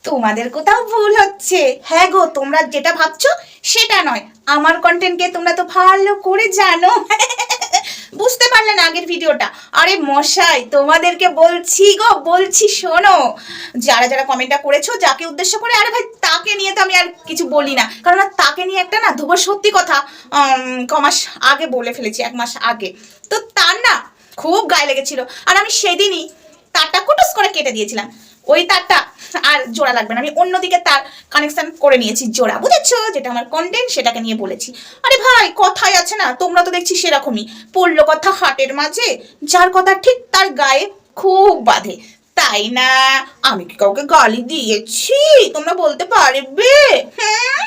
তোমাদের কোথাও ভুল হচ্ছে। হ্যাঁ গো, তোমরা যেটা ভাবছো সেটা নয়। আমার কন্টেন্টকে তোমরা তো ভালো করে জানো। বুঝতে পারলে না আগের ভিডিওটা? আরে মশাই, তোমাদেরকে বলছি গো, বলছি শোনো। যারা যারা কমেন্টটা করেছো যাকে উদ্দেশ্য করে, আরে ভাই তাকে নিয়ে তো আমি আর কিছু বলি না, কারণ তাকে নিয়ে একটা না ধুবো সত্যি কথা কমাস আগে বলে ফেলেছি, 1 মাস আগে। তো তার না খুব গায়ে লেগেছিল, আর আমি সেদিনই তারটা কুটুস করে কেটে দিয়েছিলাম। ওই তারটা আর জোড়া লাগবে না, আমি অন্যদিকে তার কানেকশন করে নিয়েছি জোড়া, বুঝেছো? যেটা আমার কন্টেন্ট সেটাকে নিয়ে বলেছি। আরে ভাই কথাই আছে না, তোমরা তো দেখছি সেরকমই। পড়লো কথা হাটের মাঝে, যার কথা ঠিক তার গায়ে খুব বাধে, তাই না? আমি কি কাউকে গালি দিয়েছি তোমরা বলতে পারবে? হ্যাঁ,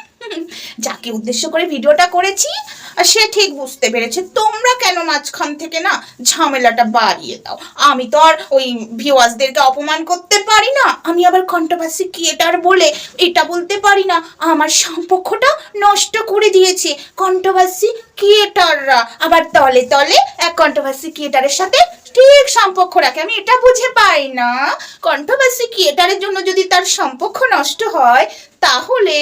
যাকে উদ্দেশ্য করে ভিডিওটা করেছি আর সে ঠিক বুঝতে পেরেছে। তোমরা কেন মাঝখান থেকে না ঝামেলাটা বাড়িয়ে দাও? আমি তো আর ওই ভিউয়ার্সদেরকে অপমান করতে পারি না, আমি আবার কন্ট্রোভার্সি ক্রিয়েটার বলে এটা বলতে পারি না আমার সম্পর্কটা নষ্ট করে দিয়েছে কন্ট্রোভার্সি ক্রিয়েটাররা, আবার তলে তলে এক কন্ট্রোভার্সি ক্রিয়েটারের সাথে ঠিক সম্পর্ক রাখে। আমি এটা বুঝে পাই না, কন্ট্রোভার্সি ক্রিয়েটারের জন্য যদি তার সম্পর্ক নষ্ট হয়, তাহলে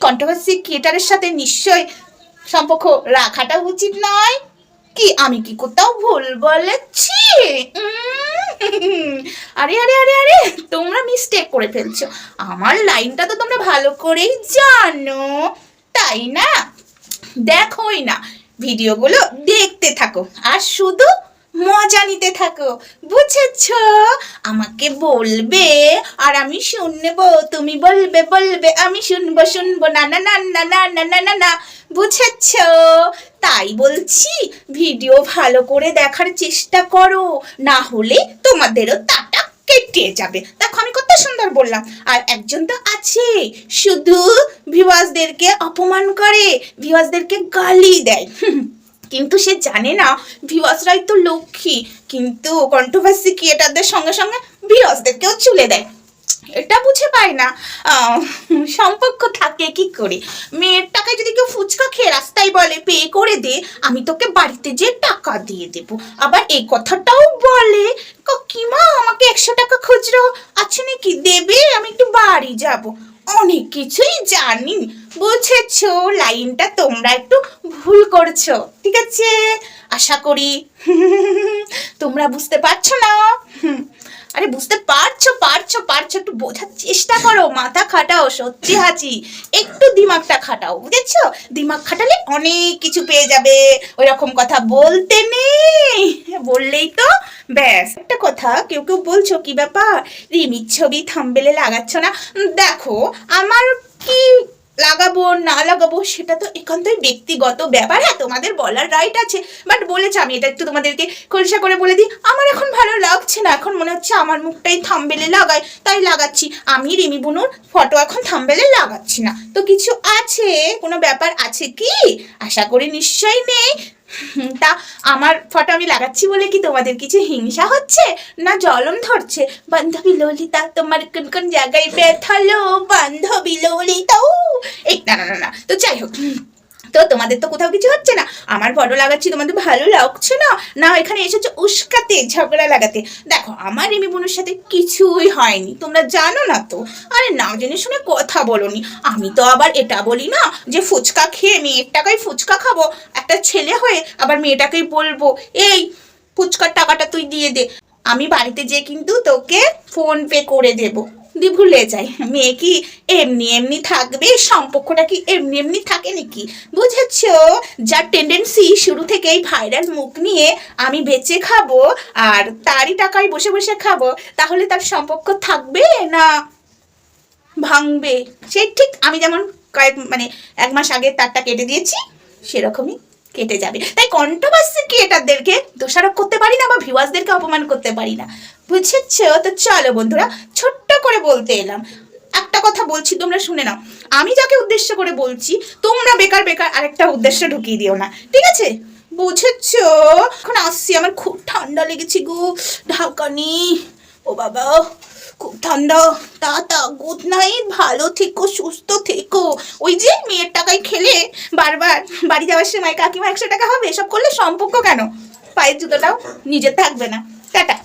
কন্ট্রোভার্সি ক্রিয়েটারের সাথে নিশ্চয় সম্পর্ক রাখাটা উচিত নয় কি? আমি কি কোথাও ভুল বলেছি? আরে আরে আরে আরে, তোমরা মিস্টেক করে ফেলছো। আমার লাইনটা তো তোমরা ভালো করেই জানো, তাই না? দেখোই না, ভিডিওগুলো দেখতে থাকো আর শুধু মজা নিতে থাকো, বুঝেছো? আমাকে বলবে আর আমি শুনবো, তুমি বলবে বলবে আমি শুনবো শুনবো, না না না না না না না না না, বুঝেছো? তাই বলছি ভিডিও ভালো করে দেখার চেষ্টা করো, না হলে তোমাদেরও তাটা কেটে যাবে। দেখো আমি কত সুন্দর বললাম। আর একজন তো আছে শুধু ভিউয়ার্সদেরকে অপমান করে, ভিউয়ার্সদেরকে গালি দেয়, কিন্তু সে জানে না ভিউয়ার্সরাই তো লক্ষ্মী, কিন্তু কন্ট্রোভার্সি ক্রিয়েটারদের সঙ্গে সঙ্গে ভিউয়ার্সদেরকেও চুলে দেয়। এটা বুঝে পায় না সম্পর্ক থাকে কি করে। মেয়ের টাকায় যদি কেউ ফুচকা খেয়ে রাস্তায় বলে পে করে দে, আমি তোকে বাড়িতে যে টাকা দিয়ে দেব, আবার এই কথাটাও বলে কাকিমা আমাকে 100 টাকা খুচরো আছে নাকি দেবে, আমি একটু বাড়ি যাব। অনেক কিছুই জানি, বুঝেছো? লাইনটা তোমরা একটু ভুল করছো, ঠিক আছে? আশা করি তোমরা বুঝতে পারছো না। আরে বুঝতে পারছো পারছো পারছো, একটু বোঝার চেষ্টা করো, মাথা খাটাও, সত্যি হাঁচি, একটু দিমাগটা খাটাও, বুঝেছো? দিমাগ খাটালে অনেক কিছু পেয়ে যাবে। ওই রকম কথা বলতে নেই, বললেই তো ব্যাস। একটা কথা, কেউ কেউ বলছো কি ব্যাপার রিমির ছবি থাম্বনেলে লাগাচ্ছ না? দেখো আমার কি লাগাবো না লাগাবো সেটা তো একান্তই ব্যক্তিগত ব্যাপার। হ্যাঁ, তোমাদের বলার রাইট আছে, বাট বলেছে আমি এটা একটু তোমাদেরকে খোলসা করে বলে দিই, আমার এখন ভালো লাগছে না, এখন মনে হচ্ছে আমার মুখটাই থাম্বনেলে লাগাই, তাই লাগাচ্ছি। আমি রিমি বুনুর ফটো এখন থাম্বনেলে লাগাচ্ছি না, তো কিছু আছে, কোনো ব্যাপার আছে কি? আশা করি নিশ্চয়ই নেই। তা আমার ফটো আমি লাগাচ্ছি বলে কি তোমাদের কিছু হিংসা হচ্ছে না জ্বলন ধরছে? বান্ধবী ললিতা তোমার কোন কোন জায়গায় ব্যথালো বান্ধবী ললিতা, এই না না না না, তো যাই হোক, তো তোমাদের তো কোথাও কিছু হচ্ছে না, আমার ফটো লাগাচ্ছি তোমাদের ভালো লাগছে না, না এখানে এসেছো উস্কাতে ঝগড়া লাগাতে। দেখো আমার রিমি বোনের সাথে কিছুই হয়নি, তোমরা জানো না তো। আরে না জেনে শুনে কথা বলোনি। আমি তো আবার এটা বলি না যে ফুচকা খেয়ে মেয়ের টাকায় ফুচকা খাবো, একটা ছেলে হয়ে আবার মেয়েটাকেই বলবো এই ফুচকার টাকাটা তুই দিয়ে দে, আমি বাড়িতে যেয়ে কিন্তু তোকে ফোন পে করে দেবো। দি ভুলে যাই, মেয়ে কি এমনি এমনি থাকবে? সম্পর্কটা কি এমনি এমনি থাকে নাকি? বুঝেছো? যার টেন্ডেন্সি শুরু থেকেই ভাইরাল মুখ নিয়ে আমি বেঁচে খাবো আর তারই টাকায় বসে বসে খাবো, তাহলে তার সম্পর্ক থাকবে না ভাঙবে? সে ঠিক আমি যেমন মানে 1 মাস আগে তারটা কেটে দিয়েছি, সেরকমই কেটে যাবে। তাই কন্ট্রোভার্সি ক্রিয়েটারদেরকে দোষারোপ করতে পারি না বা ভিউয়ার্সদেরকে অপমান করতে পারি না, বুঝেছো? তো চলো বন্ধুরা, ছোট্ট করে বলতে এলাম, একটা কথা বলছি তোমরা শুনে নাও। আমি যাকে উদ্দেশ্য করে বলছি তোমরা বেকার বেকার আরেকটা উদ্দেশ্য ঢুকিয়ে দিও না, ঠিক আছে? বুঝেছো? এখন আসছি, আমার খুব ঠান্ডা লেগেছে গো, ঢাকানি, ও বাবা খুব ঠান্ডা। তা গুড নাইট, ভালো থেকো সুস্থ থেকো। ওই যে মেয়ের টাকায় খেলে বারবার বাড়ি যাওয়ার সময় কাকিমা 100 টাকা হবে, এসব করলে সম্পর্ক কেন? পায়ের জুতোটাও নিজে থাকবে না। টাটা।